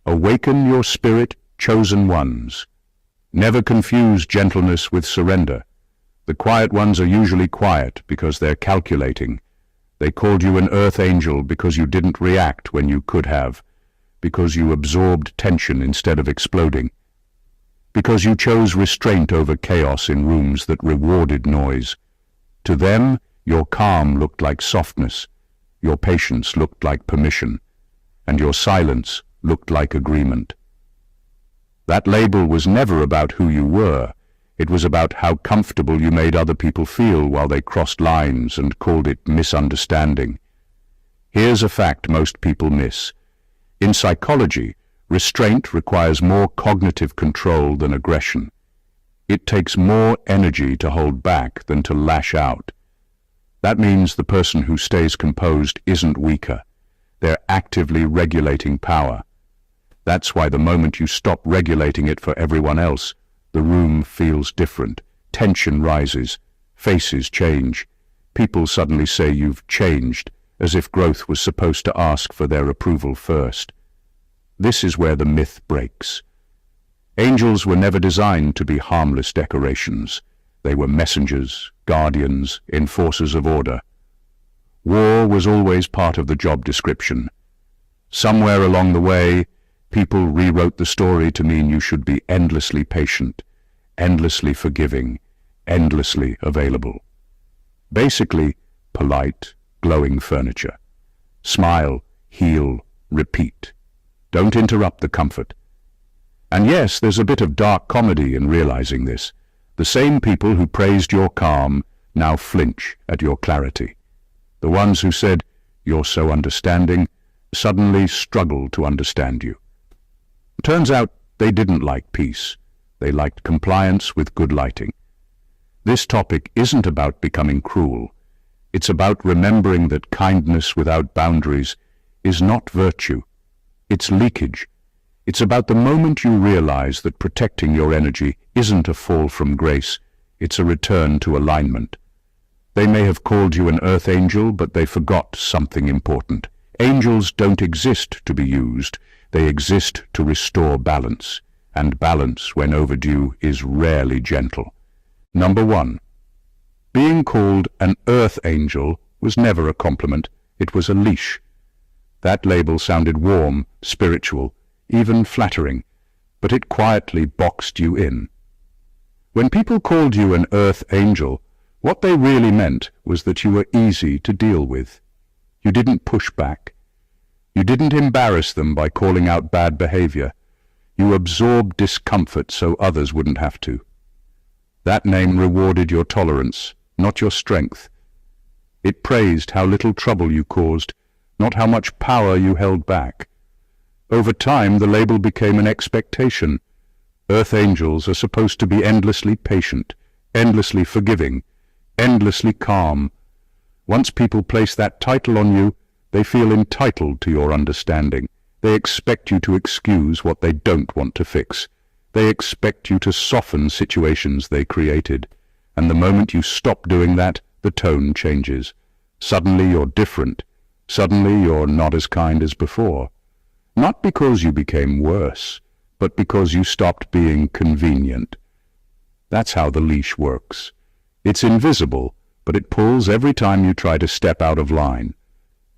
Awaken your spirit, chosen ones. Never confuse gentleness with surrender. The quiet ones are usually quiet because they're calculating. They called you an earth angel because you didn't react when you could have, because you absorbed tension instead of exploding, because you chose restraint over chaos in rooms that rewarded noise. To them, your calm looked like softness, your patience looked like permission, and your silence looked like agreement. That label was never about who you were. It was about how comfortable you made other people feel while they crossed lines and called it misunderstanding. Here's a fact most people miss. In psychology, restraint requires more cognitive control than aggression. It takes more energy to hold back than to lash out. That means the person who stays composed isn't weaker. They're actively regulating power. That's why the moment you stop regulating it for everyone else, the room feels different. Tension rises. Faces change. People suddenly say you've changed, as if growth was supposed to ask for their approval first. This is where the myth breaks. Angels were never designed to be harmless decorations. They were messengers, guardians, enforcers of order. War was always part of the job description. Somewhere along the way, people rewrote the story to mean you should be endlessly patient, endlessly forgiving, endlessly available. Basically, polite, glowing furniture. Smile, heal, repeat. Don't interrupt the comfort. And yes, there's a bit of dark comedy in realizing this. The same people who praised your calm now flinch at your clarity. The ones who said, "You're so understanding," suddenly struggle to understand you. Turns out they didn't like peace. They liked compliance with good lighting. This topic isn't about becoming cruel. It's about remembering that kindness without boundaries is not virtue. It's leakage. It's about the moment you realize that protecting your energy isn't a fall from grace, it's a return to alignment. They may have called you an earth angel, but they forgot something important. Angels don't exist to be used. They exist to restore balance, and balance, when overdue, is rarely gentle. Number 1. Being called an earth angel was never a compliment. It was a leash. That label sounded warm, spiritual, even flattering, but it quietly boxed you in. When people called you an earth angel, what they really meant was that you were easy to deal with. You didn't push back. You didn't embarrass them by calling out bad behavior. You absorbed discomfort so others wouldn't have to. That name rewarded your tolerance, not your strength. It praised how little trouble you caused, not how much power you held back. Over time, the label became an expectation. Earth angels are supposed to be endlessly patient, endlessly forgiving, endlessly calm. Once people place that title on you, they feel entitled to your understanding. They expect you to excuse what they don't want to fix. They expect you to soften situations they created. And the moment you stop doing that, the tone changes. Suddenly you're different. Suddenly you're not as kind as before. Not because you became worse, but because you stopped being convenient. That's how the leash works. It's invisible, but it pulls every time you try to step out of line.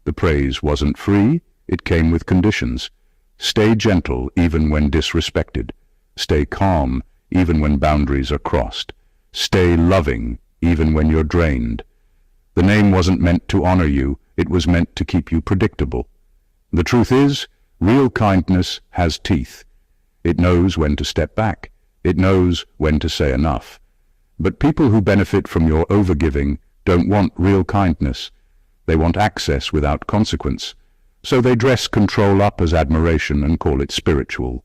The praise wasn't free, it came with conditions. Stay gentle even when disrespected. Stay calm even when boundaries are crossed. Stay loving even when you're drained. The name wasn't meant to honor you, it was meant to keep you predictable. The truth is, real kindness has teeth. It knows when to step back. It knows when to say enough. But people who benefit from your overgiving don't want real kindness. They want access without consequence. So they dress control up as admiration and call it spiritual.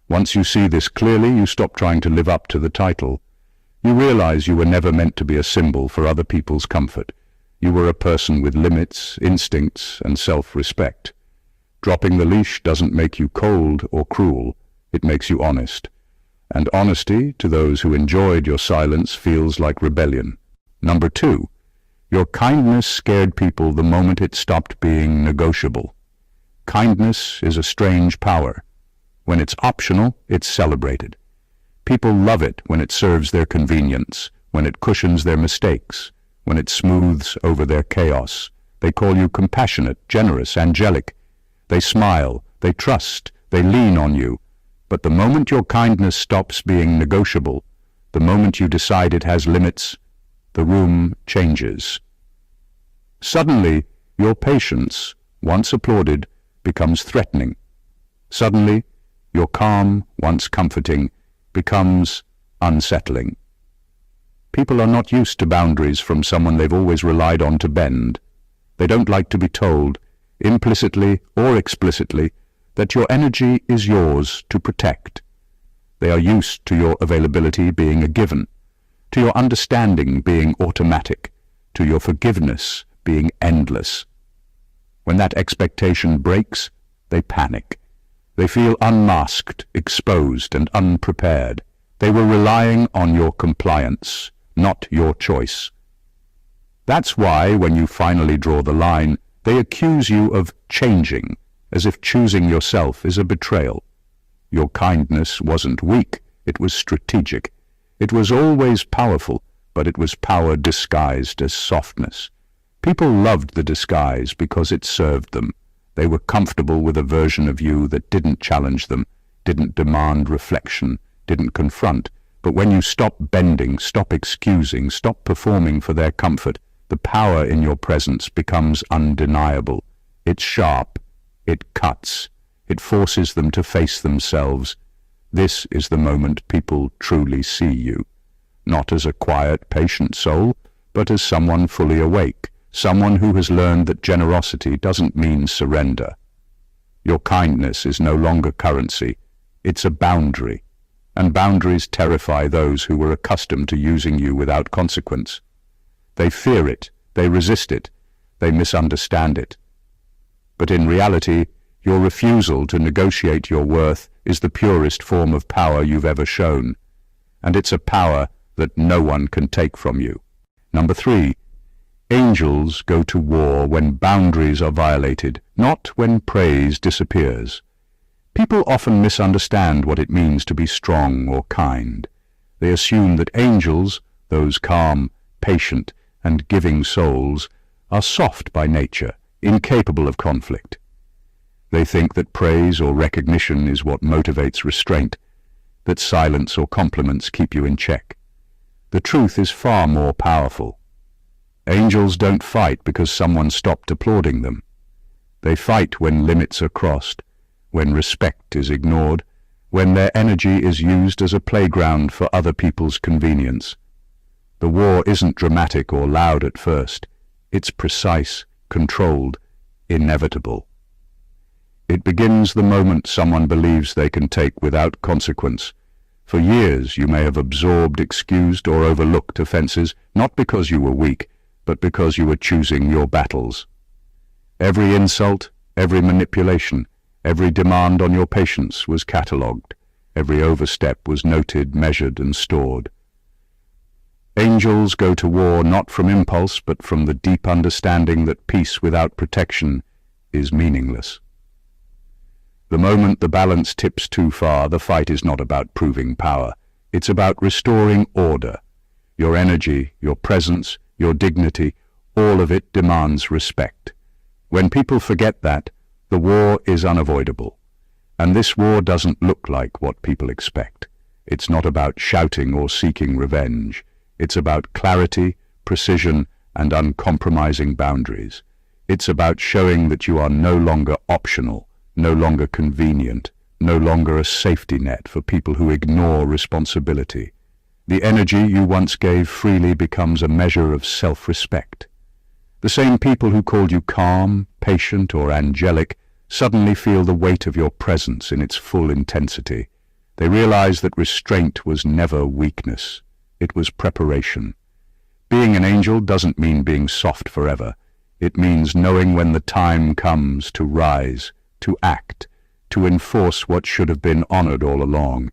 Once you see this clearly, you stop trying to live up to the title. You realize you were never meant to be a symbol for other people's comfort. You were a person with limits, instincts, and self-respect. Dropping the leash doesn't make you cold or cruel. It makes you honest. And honesty, to those who enjoyed your silence, feels like rebellion. Number 2. Your kindness scared people the moment it stopped being negotiable. Kindness is a strange power. When it's optional, it's celebrated. People love it when it serves their convenience, when it cushions their mistakes, when it smooths over their chaos. They call you compassionate, generous, angelic. They smile, they trust, they lean on you. But the moment your kindness stops being negotiable, the moment you decide it has limits, the room changes. Suddenly, your patience, once applauded, becomes threatening. Suddenly, your calm, once comforting, becomes unsettling. People are not used to boundaries from someone they've always relied on to bend. They don't like to be told, implicitly or explicitly, that your energy is yours to protect. They are used to your availability being a given, to your understanding being automatic, to your forgiveness being endless. When that expectation breaks, they panic. They feel unmasked, exposed, and unprepared. They were relying on your compliance, not your choice. That's why, when you finally draw the line, they accuse you of changing, as if choosing yourself is a betrayal. Your kindness wasn't weak, it was strategic. It was always powerful, but it was power disguised as softness. People loved the disguise because it served them. They were comfortable with a version of you that didn't challenge them, didn't demand reflection, didn't confront. But when you stop bending, stop excusing, stop performing for their comfort, the power in your presence becomes undeniable. It's sharp. It cuts. It forces them to face themselves. This is the moment people truly see you, not as a quiet, patient soul, but as someone fully awake, someone who has learned that generosity doesn't mean surrender. Your kindness is no longer currency. It's a boundary, and boundaries terrify those who were accustomed to using you without consequence. They fear it, they resist it, they misunderstand it. But in reality, your refusal to negotiate your worth is the purest form of power you've ever shown, and it's a power that no one can take from you. Number 3, angels go to war when boundaries are violated, not when praise disappears. People often misunderstand what it means to be strong or kind. They assume that angels, those calm, patient, and giving souls, are soft by nature, incapable of conflict. They think that praise or recognition is what motivates restraint, that silence or compliments keep you in check. The truth is far more powerful. Angels don't fight because someone stopped applauding them. They fight when limits are crossed, when respect is ignored, when their energy is used as a playground for other people's convenience. The war isn't dramatic or loud at first. It's precise, controlled, inevitable. It begins the moment someone believes they can take without consequence. For years you may have absorbed, excused, or overlooked offenses, not because you were weak, but because you were choosing your battles. Every insult, every manipulation, every demand on your patience was catalogued. Every overstep was noted, measured, and stored. Angels go to war not from impulse, but from the deep understanding that peace without protection is meaningless. The moment the balance tips too far, the fight is not about proving power. It's about restoring order. Your energy, your presence, your dignity, all of it demands respect. When people forget that, the war is unavoidable. And this war doesn't look like what people expect. It's not about shouting or seeking revenge. It's about clarity, precision, and uncompromising boundaries. It's about showing that you are no longer optional, no longer convenient, no longer a safety net for people who ignore responsibility. The energy you once gave freely becomes a measure of self-respect. The same people who called you calm, patient, or angelic suddenly feel the weight of your presence in its full intensity. They realize that restraint was never weakness. It was preparation. Being an angel doesn't mean being soft forever. It means knowing when the time comes to rise, to act, to enforce what should have been honored all along.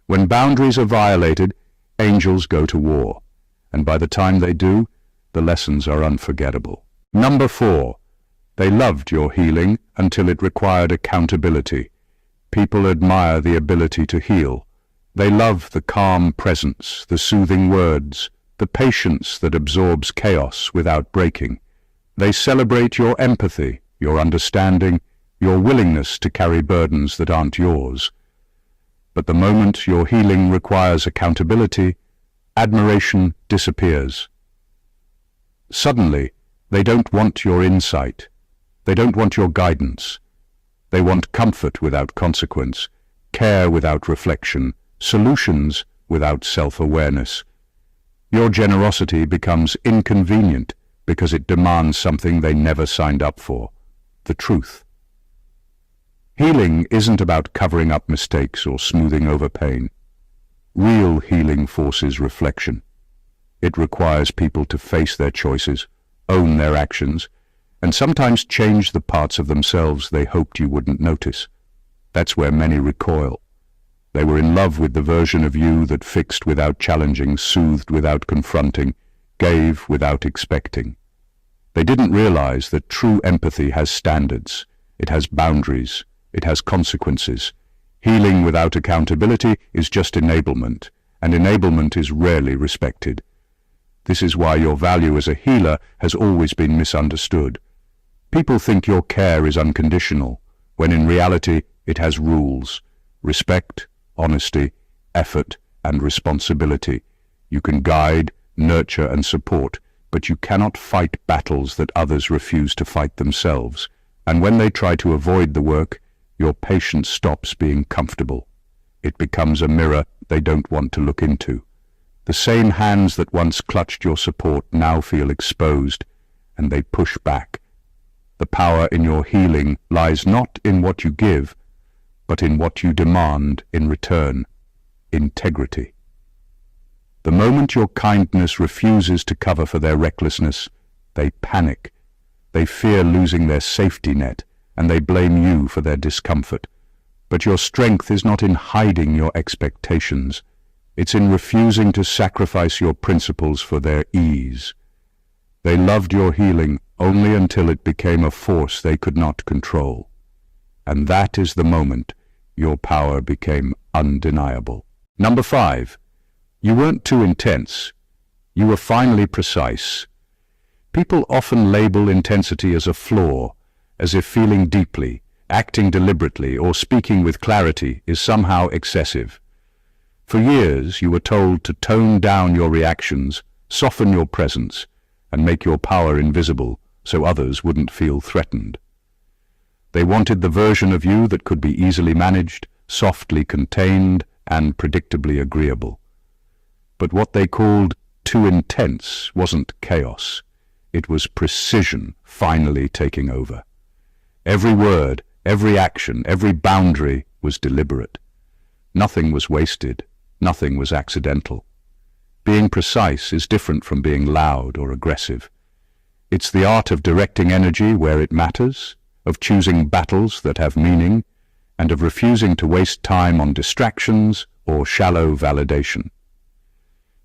When boundaries are violated, angels go to war, and by the time they do, the lessons are unforgettable. Number 4, They loved your healing until it required accountability. People admire the ability to heal. They love the calm presence, the soothing words, the patience that absorbs chaos without breaking. They celebrate your empathy, your understanding, your willingness to carry burdens that aren't yours. But the moment your healing requires accountability, admiration disappears. Suddenly, they don't want your insight. They don't want your guidance. They want comfort without consequence, care without reflection, solutions without self-awareness. Your generosity becomes inconvenient because it demands something they never signed up for, the truth. Healing isn't about covering up mistakes or smoothing over pain. Real healing forces reflection. It requires people to face their choices, own their actions, and sometimes change the parts of themselves they hoped you wouldn't notice. That's where many recoil. They were in love with the version of you that fixed without challenging, soothed without confronting, gave without expecting. They didn't realize that true empathy has standards, it has boundaries, it has consequences. Healing without accountability is just enablement, and enablement is rarely respected. This is why your value as a healer has always been misunderstood. People think your care is unconditional, when in reality it has rules: respect, honesty, effort, and responsibility. You can guide, nurture, and support, but you cannot fight battles that others refuse to fight themselves. And when they try to avoid the work, your patience stops being comfortable. It becomes a mirror they don't want to look into. The same hands that once clutched your support now feel exposed, and they push back. The power in your healing lies not in what you give, but in what you demand in return: integrity. The moment your kindness refuses to cover for their recklessness, they panic. They fear losing their safety net, and they blame you for their discomfort. But your strength is not in hiding your expectations. It's in refusing to sacrifice your principles for their ease. They loved your healing only until it became a force they could not control. And that is the moment your power became undeniable. Number 5. You weren't too intense. You were finally precise. People often label intensity as a flaw, as if feeling deeply, acting deliberately, or speaking with clarity is somehow excessive. For years you were told to tone down your reactions, soften your presence, and make your power invisible so others wouldn't feel threatened. They wanted the version of you that could be easily managed, softly contained, and predictably agreeable. But what they called too intense wasn't chaos. It was precision finally taking over. Every word, every action, every boundary was deliberate. Nothing was wasted, nothing was accidental. Being precise is different from being loud or aggressive. It's the art of directing energy where it matters, of choosing battles that have meaning, and of refusing to waste time on distractions or shallow validation.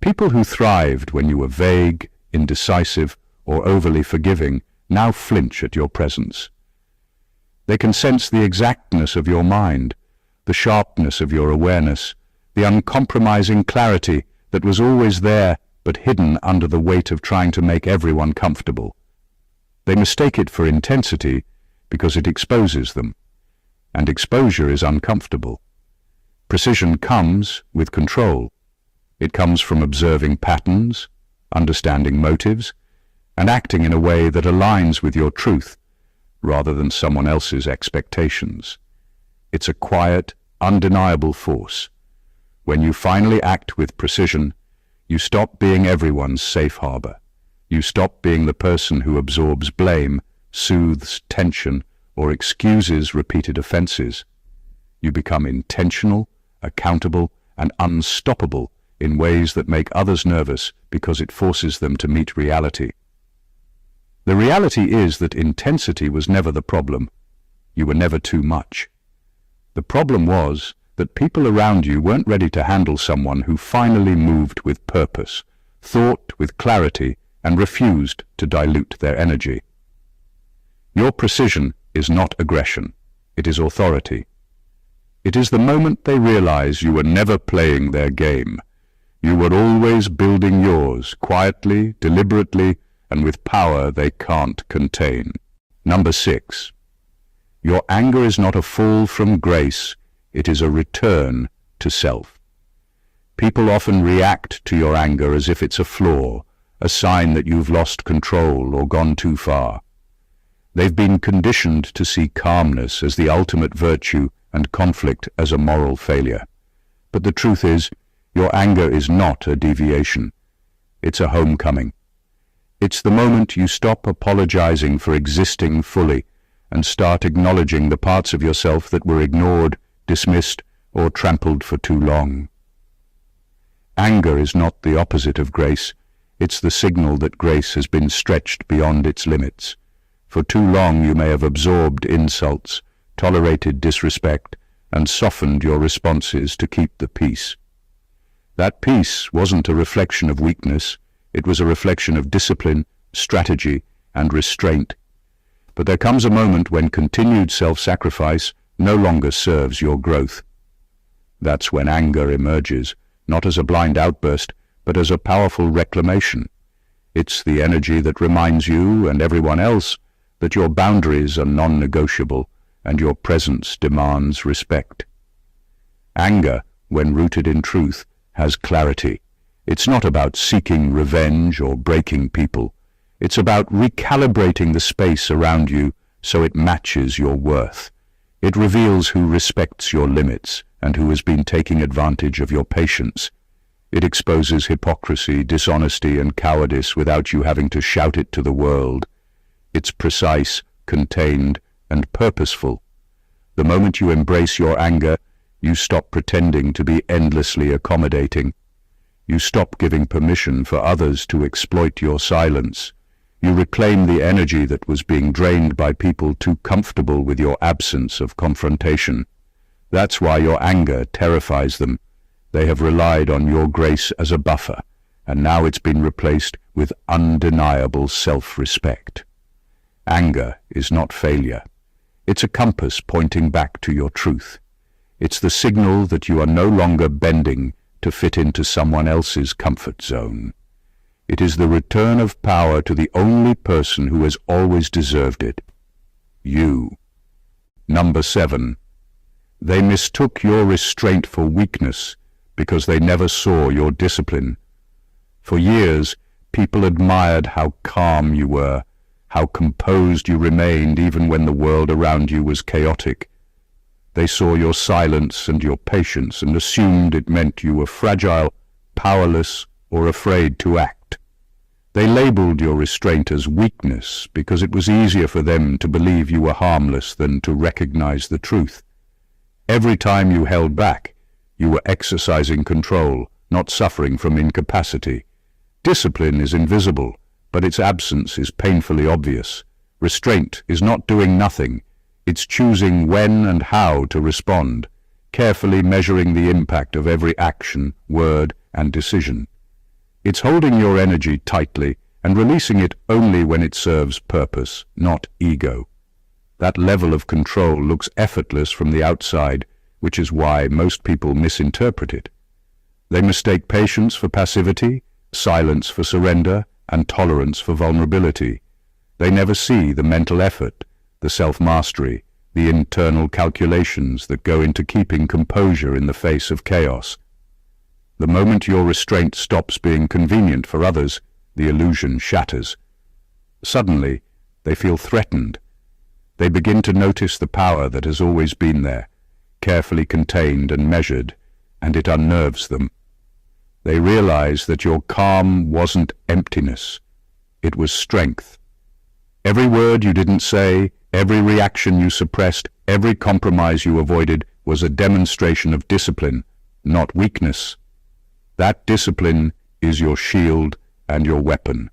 People who thrived when you were vague, indecisive, or overly forgiving now flinch at your presence. They can sense the exactness of your mind, the sharpness of your awareness, the uncompromising clarity that was always there but hidden under the weight of trying to make everyone comfortable. They mistake it for intensity because it exposes them, and exposure is uncomfortable. Precision comes with control. It comes from observing patterns, understanding motives, and acting in a way that aligns with your truth rather than someone else's expectations. It's a quiet, undeniable force. When you finally act with precision, you stop being everyone's safe harbor. You stop being the person who absorbs blame, soothes tension, or excuses repeated offenses. You become intentional, accountable, and unstoppable in ways that make others nervous because it forces them to meet reality. The reality is that intensity was never the problem. You were never too much. The problem was that people around you weren't ready to handle someone who finally moved with purpose, thought with clarity, and refused to dilute their energy. Your precision is not aggression, it is authority. It is the moment they realize you were never playing their game. You were always building yours, quietly, deliberately, and with power they can't contain. Number 6. Your anger is not a fall from grace, it is a return to self. People often react to your anger as if it's a flaw, a sign that you've lost control or gone too far. They've been conditioned to see calmness as the ultimate virtue and conflict as a moral failure. But the truth is, your anger is not a deviation. It's a homecoming. It's the moment you stop apologizing for existing fully and start acknowledging the parts of yourself that were ignored, dismissed, or trampled for too long. Anger is not the opposite of grace. It's the signal that grace has been stretched beyond its limits. For too long you may have absorbed insults, tolerated disrespect, and softened your responses to keep the peace. That peace wasn't a reflection of weakness, it was a reflection of discipline, strategy, and restraint. But there comes a moment when continued self-sacrifice no longer serves your growth. That's when anger emerges, not as a blind outburst, but as a powerful reclamation. It's the energy that reminds you and everyone else that your boundaries are non-negotiable and your presence demands respect. Anger, when rooted in truth, has clarity. It's not about seeking revenge or breaking people. It's about recalibrating the space around you so it matches your worth. It reveals who respects your limits and who has been taking advantage of your patience. It exposes hypocrisy, dishonesty, and cowardice without you having to shout it to the world. It's precise, contained, and purposeful. The moment you embrace your anger, you stop pretending to be endlessly accommodating. You stop giving permission for others to exploit your silence. You reclaim the energy that was being drained by people too comfortable with your absence of confrontation. That's why your anger terrifies them. They have relied on your grace as a buffer, and now it's been replaced with undeniable self-respect. Anger is not failure. It's a compass pointing back to your truth. It's the signal that you are no longer bending to fit into someone else's comfort zone. It is the return of power to the only person who has always deserved it, you. Number 7. They mistook your restraint for weakness because they never saw your discipline. For years, people admired how calm you were, how composed you remained even when the world around you was chaotic. They saw your silence and your patience and assumed it meant you were fragile, powerless, or afraid to act. They labeled your restraint as weakness because it was easier for them to believe you were harmless than to recognize the truth. Every time you held back, you were exercising control, not suffering from incapacity. Discipline is invisible, but its absence is painfully obvious. Restraint is not doing nothing. It's choosing when and how to respond, carefully measuring the impact of every action, word, and decision. It's holding your energy tightly and releasing it only when it serves purpose, not ego. That level of control looks effortless from the outside, which is why most people misinterpret it. They mistake patience for passivity, silence for surrender, and tolerance for vulnerability. They never see the mental effort, the self-mastery, the internal calculations that go into keeping composure in the face of chaos. The moment your restraint stops being convenient for others, the illusion shatters. Suddenly, they feel threatened. They begin to notice the power that has always been there, carefully contained and measured, and it unnerves them. They realize that your calm wasn't emptiness, it was strength. Every word you didn't say, every reaction you suppressed, every compromise you avoided was a demonstration of discipline, not weakness. That discipline is your shield and your weapon.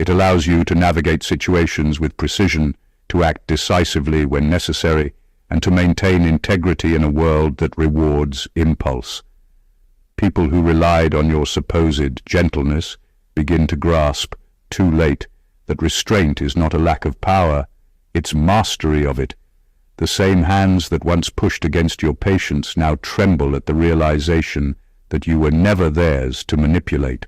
It allows you to navigate situations with precision, to act decisively when necessary, and to maintain integrity in a world that rewards impulse. People who relied on your supposed gentleness begin to grasp, too late, that restraint is not a lack of power, It's mastery of it. The same hands that once pushed against your patience now tremble at the realization that you were never theirs to manipulate.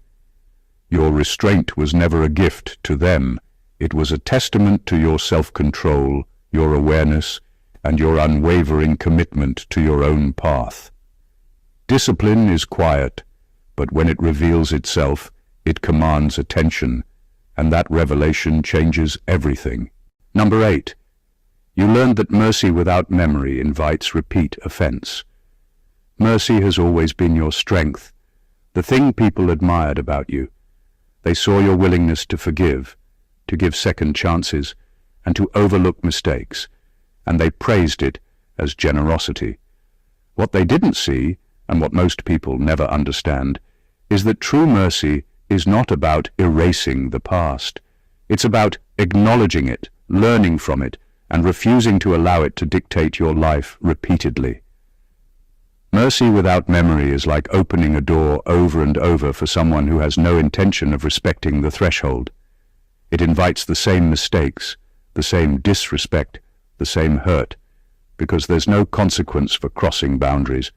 Your restraint was never a gift to them. It was a testament to your self-control, your awareness, and your unwavering commitment to your own path. Discipline is quiet, but when it reveals itself, it commands attention, and that revelation changes everything. Number 8. You learned that mercy without memory invites repeat offense. Mercy has always been your strength, the thing people admired about you. They saw your willingness to forgive, to give second chances, and to overlook mistakes, and they praised it as generosity. What they didn't see, and what most people never understand, is that true mercy is not about erasing the past. It's about acknowledging it, learning from it, and refusing to allow it to dictate your life repeatedly. Mercy without memory is like opening a door over and over for someone who has no intention of respecting the threshold. It invites the same mistakes, the same disrespect, the same hurt, because there's no consequence for crossing boundaries.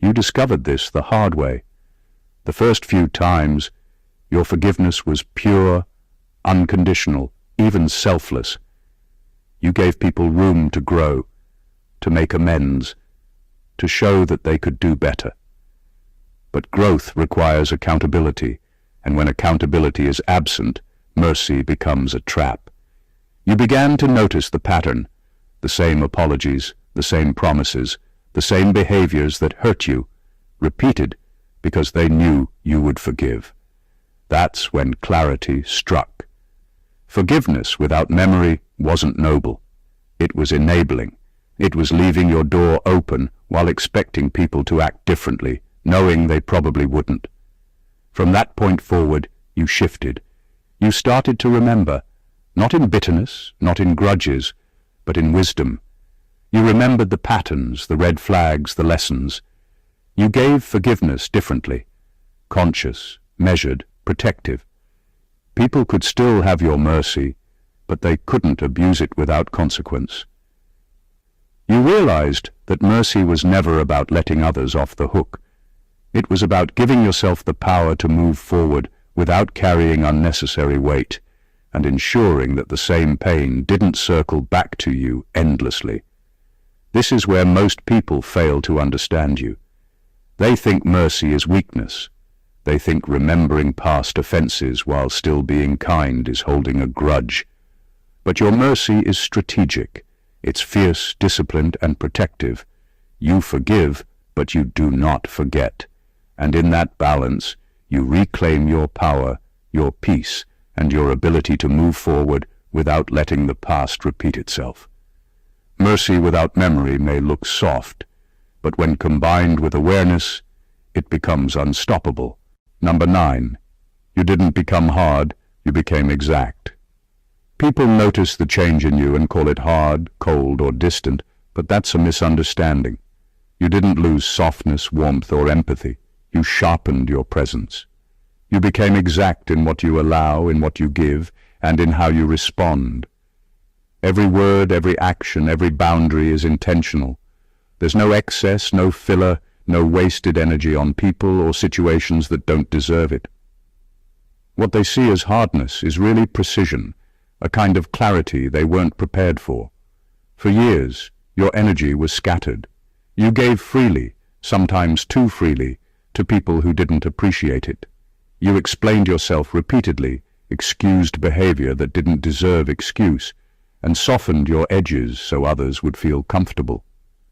You discovered this the hard way. The first few times, your forgiveness was pure, unconditional, even selfless. You gave people room to grow, to make amends, to show that they could do better. But growth requires accountability, and when accountability is absent, mercy becomes a trap. You began to notice the pattern, the same apologies, the same promises, the same behaviors that hurt you, repeated because they knew you would forgive. That's when clarity struck. Forgiveness without memory wasn't noble. It was enabling. It was leaving your door open while expecting people to act differently, knowing they probably wouldn't. From that point forward, you shifted. You started to remember, not in bitterness, not in grudges, but in wisdom. You remembered the patterns, the red flags, the lessons. You gave forgiveness differently, conscious, measured, protective. People could still have your mercy, but they couldn't abuse it without consequence. You realized that mercy was never about letting others off the hook. It was about giving yourself the power to move forward without carrying unnecessary weight, and ensuring that the same pain didn't circle back to you endlessly. This is where most people fail to understand you. They think mercy is weakness. They think remembering past offenses while still being kind is holding a grudge. But your mercy is strategic. It's fierce, disciplined, and protective. You forgive, but you do not forget. And in that balance, you reclaim your power, your peace, and your ability to move forward without letting the past repeat itself. Mercy without memory may look soft, but when combined with awareness, it becomes unstoppable. Number 9. You didn't become hard, you became exact. People notice the change in you and call it hard, cold, or distant, but that's a misunderstanding. You didn't lose softness, warmth, or empathy. You sharpened your presence. You became exact in what you allow, in what you give, and in how you respond. Every word, every action, every boundary is intentional. There's no excess, no filler, no wasted energy on people or situations that don't deserve it. What they see as hardness is really precision, a kind of clarity they weren't prepared for. For years, your energy was scattered. You gave freely, sometimes too freely, to people who didn't appreciate it. You explained yourself repeatedly, excused behavior that didn't deserve excuse, and softened your edges so others would feel comfortable.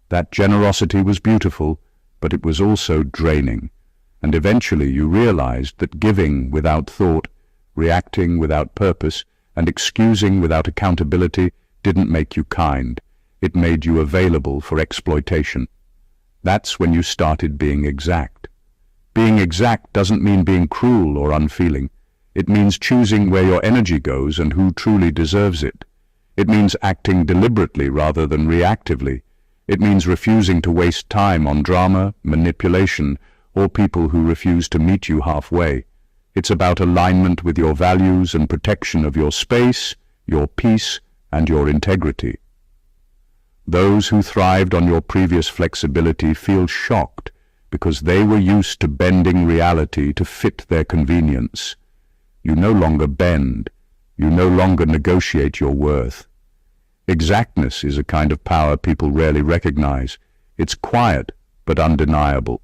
That generosity was beautiful, but it was also draining, and eventually you realized that giving without thought, reacting without purpose, and excusing without accountability didn't make you kind. It made you available for exploitation. That's when you started being exact. Being exact doesn't mean being cruel or unfeeling. It means choosing where your energy goes and who truly deserves it. It means acting deliberately rather than reactively. It means refusing to waste time on drama, manipulation, or people who refuse to meet you halfway. It's about alignment with your values and protection of your space, your peace, and your integrity. Those who thrived on your previous flexibility feel shocked because they were used to bending reality to fit their convenience. You no longer bend. You no longer negotiate your worth. Exactness is a kind of power people rarely recognize. It's quiet but undeniable.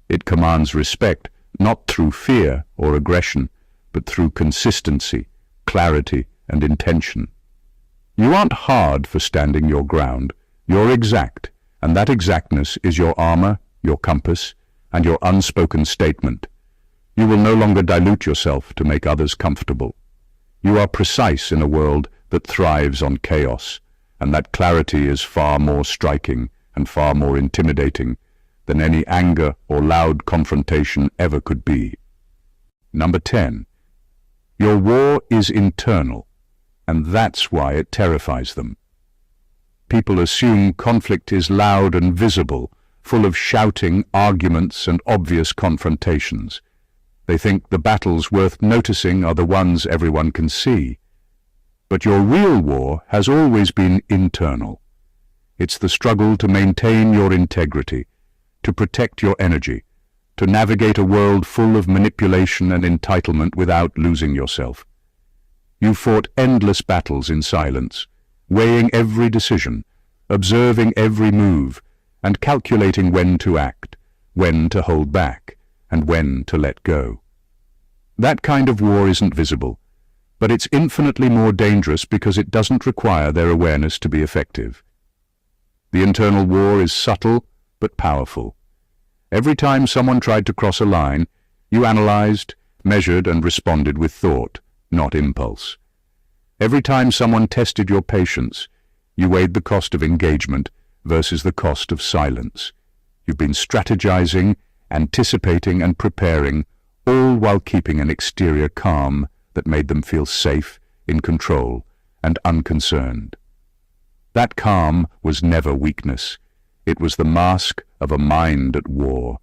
It commands respect, not through fear or aggression, but through consistency, clarity, and intention. You aren't hard for standing your ground. You're exact, and that exactness is your armor, your compass, and your unspoken statement. You will no longer dilute yourself to make others comfortable. You are precise in a world that thrives on chaos, and that clarity is far more striking and far more intimidating than any anger or loud confrontation ever could be. Number 10. Your war is internal, and that's why it terrifies them. People assume conflict is loud and visible, full of shouting, arguments, and obvious confrontations. They think the battles worth noticing are the ones everyone can see. But your real war has always been internal. It's the struggle to maintain your integrity, to protect your energy, to navigate a world full of manipulation and entitlement without losing yourself. You fought endless battles in silence, weighing every decision, observing every move, and calculating when to act, when to hold back, and when to let go. That kind of war isn't visible, but it's infinitely more dangerous because it doesn't require their awareness to be effective. The internal war is subtle but powerful. Every time someone tried to cross a line, you analyzed, measured, and responded with thought, not impulse. Every time someone tested your patience, you weighed the cost of engagement versus the cost of silence. You've been strategizing, anticipating, and preparing, all while keeping an exterior calm that made them feel safe, in control, and unconcerned. That calm was never weakness. It was the mask of a mind at war,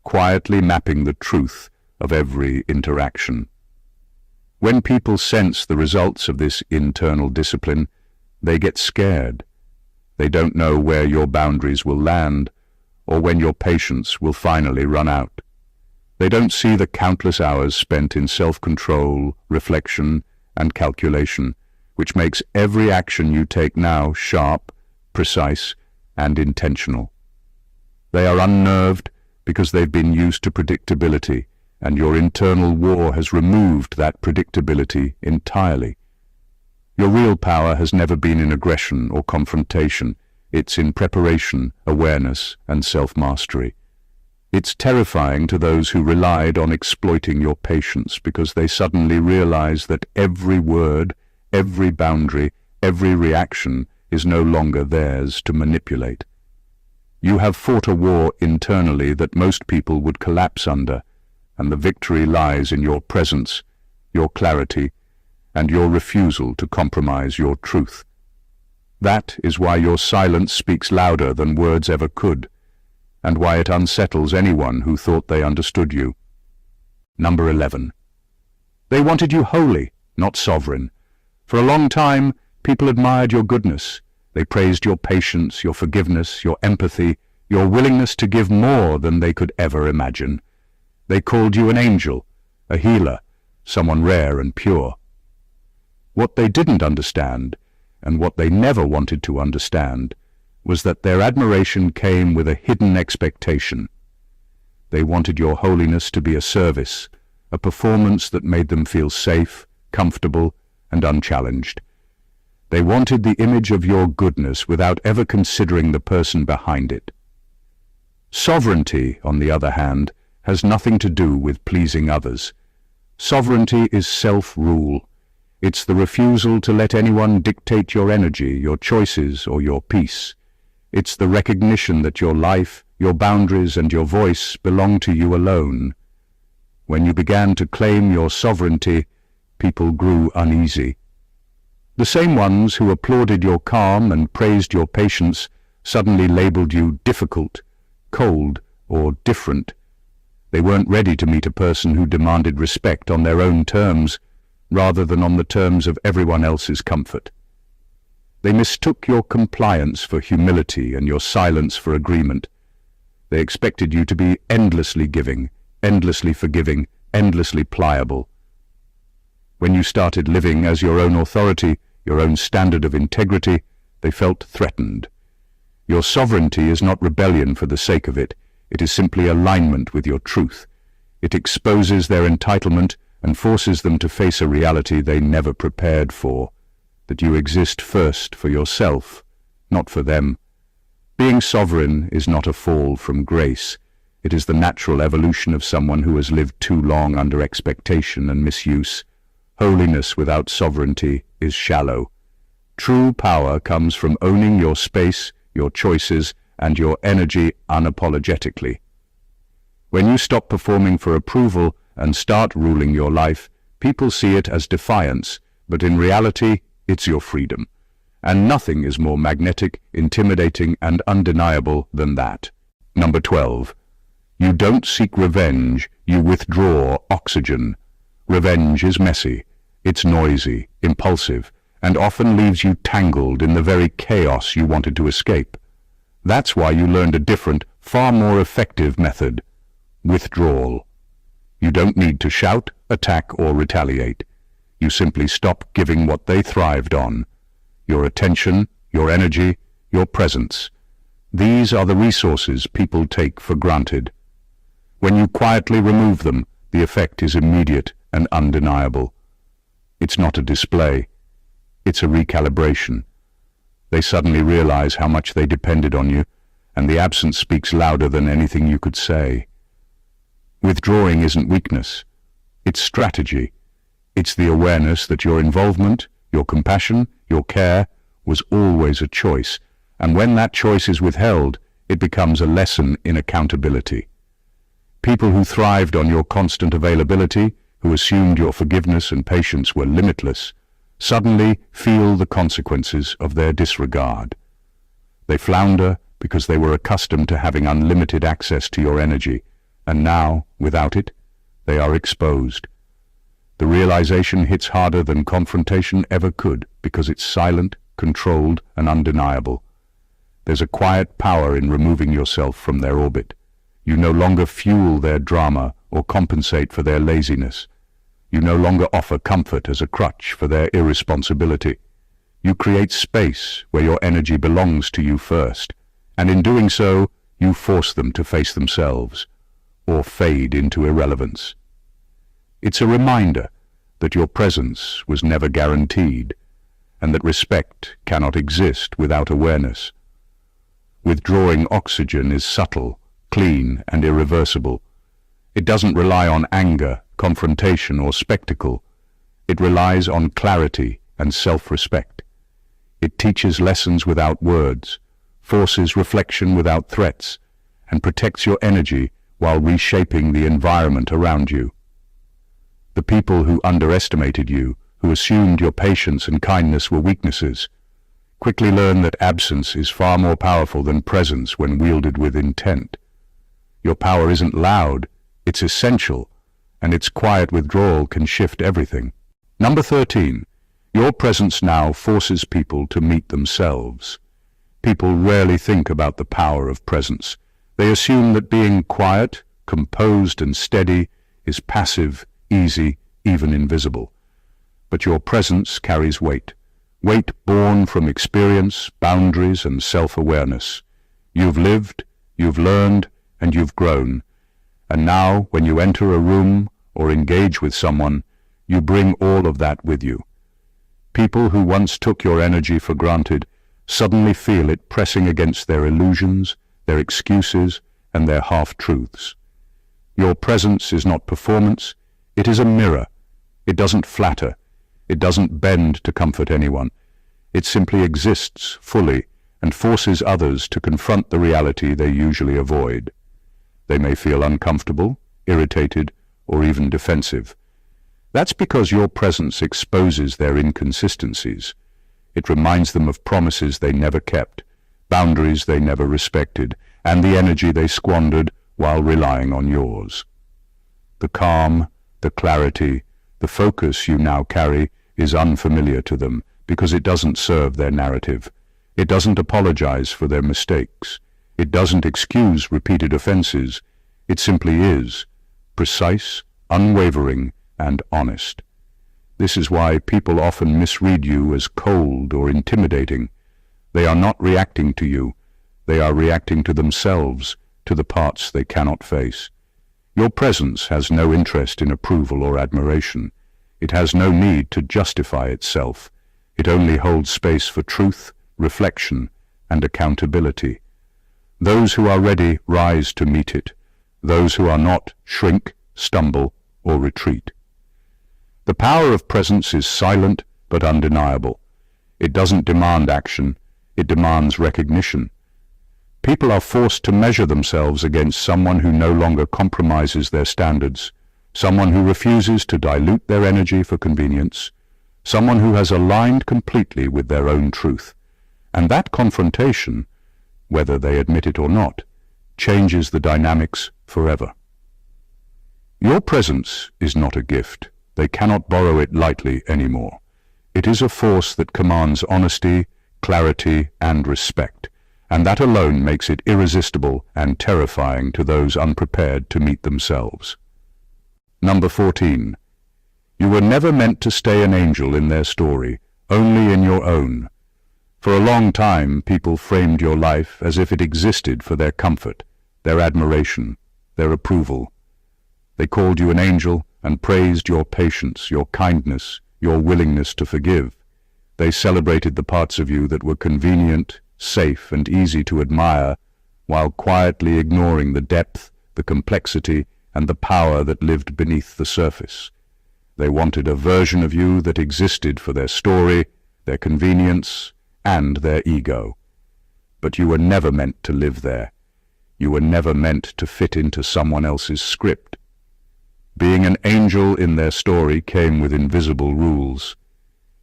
quietly mapping the truth of every interaction. When people sense the results of this internal discipline, they get scared. They don't know where your boundaries will land, or when your patience will finally run out. They don't see the countless hours spent in self-control, reflection, and calculation, which makes every action you take now sharp, precise, and intentional. They are unnerved because they've been used to predictability, and your internal war has removed that predictability entirely. Your real power has never been in aggression or confrontation. It's in preparation, awareness, and self-mastery. It's terrifying to those who relied on exploiting your patience because they suddenly realize that every word, every boundary, every reaction is no longer theirs to manipulate. You have fought a war internally that most people would collapse under, and the victory lies in your presence, your clarity, and your refusal to compromise your truth. That is why your silence speaks louder than words ever could, and why it unsettles anyone who thought they understood you. Number 11. They wanted you holy, not sovereign. For a long time, people admired your goodness. They praised your patience, your forgiveness, your empathy, your willingness to give more than they could ever imagine. They called you an angel, a healer, someone rare and pure. What they didn't understand, and what they never wanted to understand, was that their admiration came with a hidden expectation. They wanted your holiness to be a service, a performance that made them feel safe, comfortable, and unchallenged. They wanted the image of your goodness without ever considering the person behind it. Sovereignty, on the other hand, has nothing to do with pleasing others. Sovereignty is self-rule. It's the refusal to let anyone dictate your energy, your choices, or your peace. It's the recognition that your life, your boundaries, and your voice belong to you alone. When you began to claim your sovereignty, people grew uneasy. The same ones who applauded your calm and praised your patience suddenly labeled you difficult, cold, or different. They weren't ready to meet a person who demanded respect on their own terms, rather than on the terms of everyone else's comfort. They mistook your compliance for humility and your silence for agreement. They expected you to be endlessly giving, endlessly forgiving, endlessly pliable. When you started living as your own authority, your own standard of integrity, they felt threatened. Your sovereignty is not rebellion for the sake of it. It is simply alignment with your truth. It exposes their entitlement and forces them to face a reality they never prepared for, that you exist first for yourself, not for them. Being sovereign is not a fall from grace. It is the natural evolution of someone who has lived too long under expectation and misuse. Holiness without sovereignty is shallow. True power comes from owning your space, your choices, and your energy unapologetically. When you stop performing for approval and start ruling your life, people see it as defiance, but in reality, it's your freedom. And nothing is more magnetic, intimidating, and undeniable than that. Number 12. You don't seek revenge, you withdraw oxygen. Revenge is messy, it's noisy, impulsive, and often leaves you tangled in the very chaos you wanted to escape. That's why you learned a different, far more effective method: withdrawal. You don't need to shout, attack, or retaliate. You simply stop giving what they thrived on: your attention, your energy, your presence. These are the resources people take for granted. When you quietly remove them, the effect is immediate and undeniable. It's not a display. It's a recalibration. They suddenly realize how much they depended on you, and the absence speaks louder than anything you could say. Withdrawing isn't weakness. It's strategy. It's the awareness that your involvement, your compassion, your care was always a choice, and when that choice is withheld, it becomes a lesson in accountability. People who thrived on your constant availability, who assumed your forgiveness and patience were limitless, suddenly feel the consequences of their disregard. They flounder because they were accustomed to having unlimited access to your energy, and now, without it, they are exposed. The realization hits harder than confrontation ever could because it's silent, controlled, and undeniable. There's a quiet power in removing yourself from their orbit. You no longer fuel their drama or compensate for their laziness. You no longer offer comfort as a crutch for their irresponsibility. You create space where your energy belongs to you first, and in doing so, you force them to face themselves, or fade into irrelevance. It's a reminder that your presence was never guaranteed, and that respect cannot exist without awareness. Withdrawing oxygen is subtle, clean, and irreversible. It doesn't rely on anger, confrontation, or spectacle. It relies on clarity and self-respect. It teaches lessons without words, forces reflection without threats, and protects your energy while reshaping the environment around you. The people who underestimated you, who assumed your patience and kindness were weaknesses, quickly learn that absence is far more powerful than presence when wielded with intent. Your power isn't loud, it's essential, and its quiet withdrawal can shift everything. Number 13. Your presence now forces people to meet themselves. People rarely think about the power of presence. They assume that being quiet, composed, and steady is passive, easy, even invisible. But your presence carries weight. Weight born from experience, boundaries, and self-awareness. You've lived, you've learned, and you've grown. And now, when you enter a room or engage with someone, you bring all of that with you. People who once took your energy for granted suddenly feel it pressing against their illusions, their excuses, and their half-truths. Your presence is not performance, it is a mirror. It doesn't flatter, it doesn't bend to comfort anyone. It simply exists fully and forces others to confront the reality they usually avoid. They may feel uncomfortable, irritated, or even defensive. That's because your presence exposes their inconsistencies. It reminds them of promises they never kept, boundaries they never respected, and the energy they squandered while relying on yours. The calm, the clarity, the focus you now carry is unfamiliar to them because it doesn't serve their narrative. It doesn't apologize for their mistakes. It doesn't excuse repeated offenses. It simply is, precise, unwavering, and honest. This is why people often misread you as cold or intimidating. They are not reacting to you. They are reacting to themselves, to the parts they cannot face. Your presence has no interest in approval or admiration. It has no need to justify itself. It only holds space for truth, reflection, and accountability. Those who are ready rise to meet it. Those who are not shrink, stumble, or retreat. The power of presence is silent but undeniable. It doesn't demand action, it demands recognition. People are forced to measure themselves against someone who no longer compromises their standards, someone who refuses to dilute their energy for convenience, someone who has aligned completely with their own truth. And that confrontation, whether they admit it or not, changes the dynamics forever. Your presence is not a gift. They cannot borrow it lightly anymore. It is a force that commands honesty, clarity, and respect, and that alone makes it irresistible and terrifying to those unprepared to meet themselves. Number 14. You were never meant to stay an angel in their story, only in your own. For a long time, people framed your life as if it existed for their comfort, their admiration, their approval. They called you an angel and praised your patience, your kindness, your willingness to forgive. They celebrated the parts of you that were convenient, safe, and easy to admire, while quietly ignoring the depth, the complexity, and the power that lived beneath the surface. They wanted a version of you that existed for their story, their convenience, and their ego. But you were never meant to live there. You were never meant to fit into someone else's script. Being an angel in their story came with invisible rules.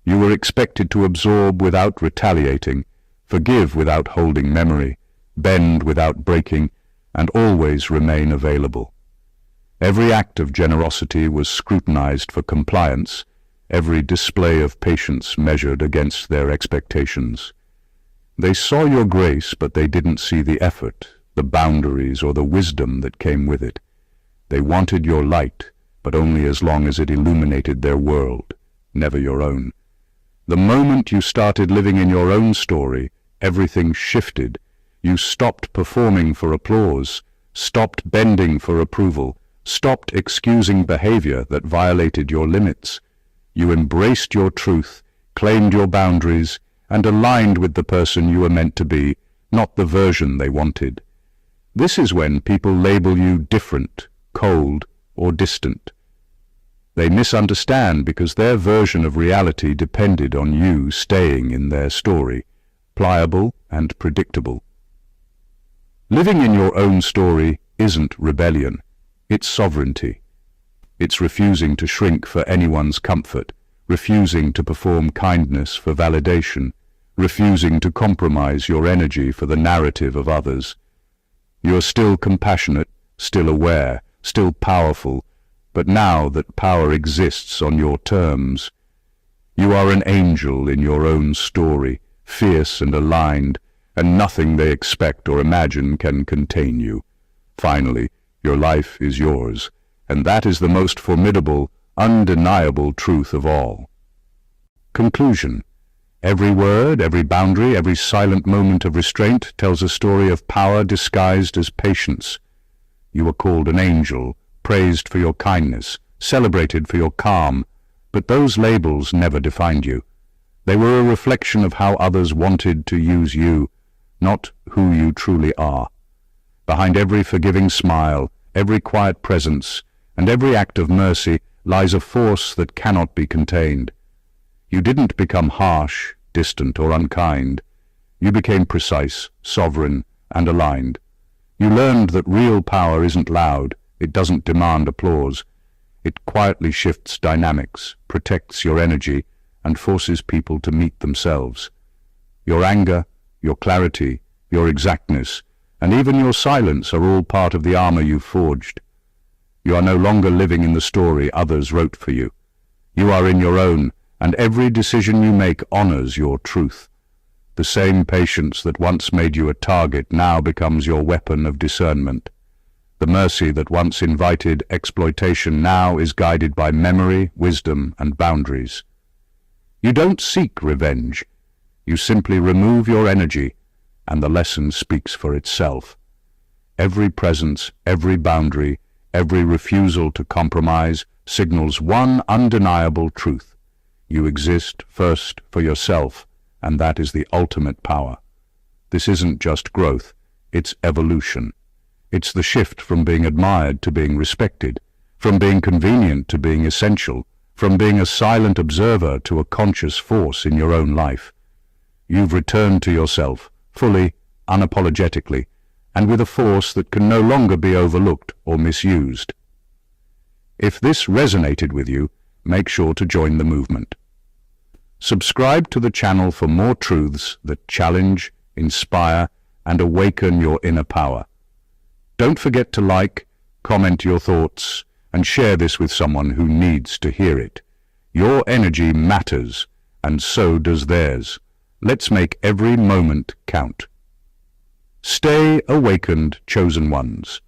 You were expected to absorb without retaliating, forgive without holding memory, bend without breaking, and always remain available. Every act of generosity was scrutinized for compliance, every display of patience measured against their expectations. They saw your grace, but they didn't see the effort, the boundaries, or the wisdom that came with it. They wanted your light, but only as long as it illuminated their world, never your own. The moment you started living in your own story, everything shifted. You stopped performing for applause, stopped bending for approval, stopped excusing behavior that violated your limits. You embraced your truth, claimed your boundaries, and aligned with the person you were meant to be, not the version they wanted. This is when people label you different, cold, or distant. They misunderstand because their version of reality depended on you staying in their story, pliable and predictable. Living in your own story isn't rebellion, it's sovereignty. It's refusing to shrink for anyone's comfort, refusing to perform kindness for validation, refusing to compromise your energy for the narrative of others. You are still compassionate, still aware, still powerful, but now that power exists on your terms. You are an angel in your own story, fierce and aligned, and nothing they expect or imagine can contain you. Finally, your life is yours, and that is the most formidable, undeniable truth of all. Conclusion. Every word, every boundary, every silent moment of restraint tells a story of power disguised as patience. You were called an angel, praised for your kindness, celebrated for your calm, but those labels never defined you. They were a reflection of how others wanted to use you, not who you truly are. Behind every forgiving smile, every quiet presence, and every act of mercy lies a force that cannot be contained. You didn't become harsh, distant, or unkind. You became precise, sovereign, and aligned. You learned that real power isn't loud, it doesn't demand applause. It quietly shifts dynamics, protects your energy, and forces people to meet themselves. Your anger, your clarity, your exactness, and even your silence are all part of the armor you've forged. You are no longer living in the story others wrote for you. You are in your own, and every decision you make honors your truth. The same patience that once made you a target now becomes your weapon of discernment. The mercy that once invited exploitation now is guided by memory, wisdom, and boundaries. You don't seek revenge. You simply remove your energy, and the lesson speaks for itself. Every presence, every boundary, every refusal to compromise signals one undeniable truth. You exist first for yourself, and that is the ultimate power. This isn't just growth, it's evolution. It's the shift from being admired to being respected, from being convenient to being essential, from being a silent observer to a conscious force in your own life. You've returned to yourself, fully, unapologetically, and with a force that can no longer be overlooked or misused. If this resonated with you, make sure to join the movement. Subscribe to the channel for more truths that challenge, inspire, and awaken your inner power. Don't forget to like, comment your thoughts, and share this with someone who needs to hear it. Your energy matters, and so does theirs. Let's make every moment count. Stay awakened, chosen ones.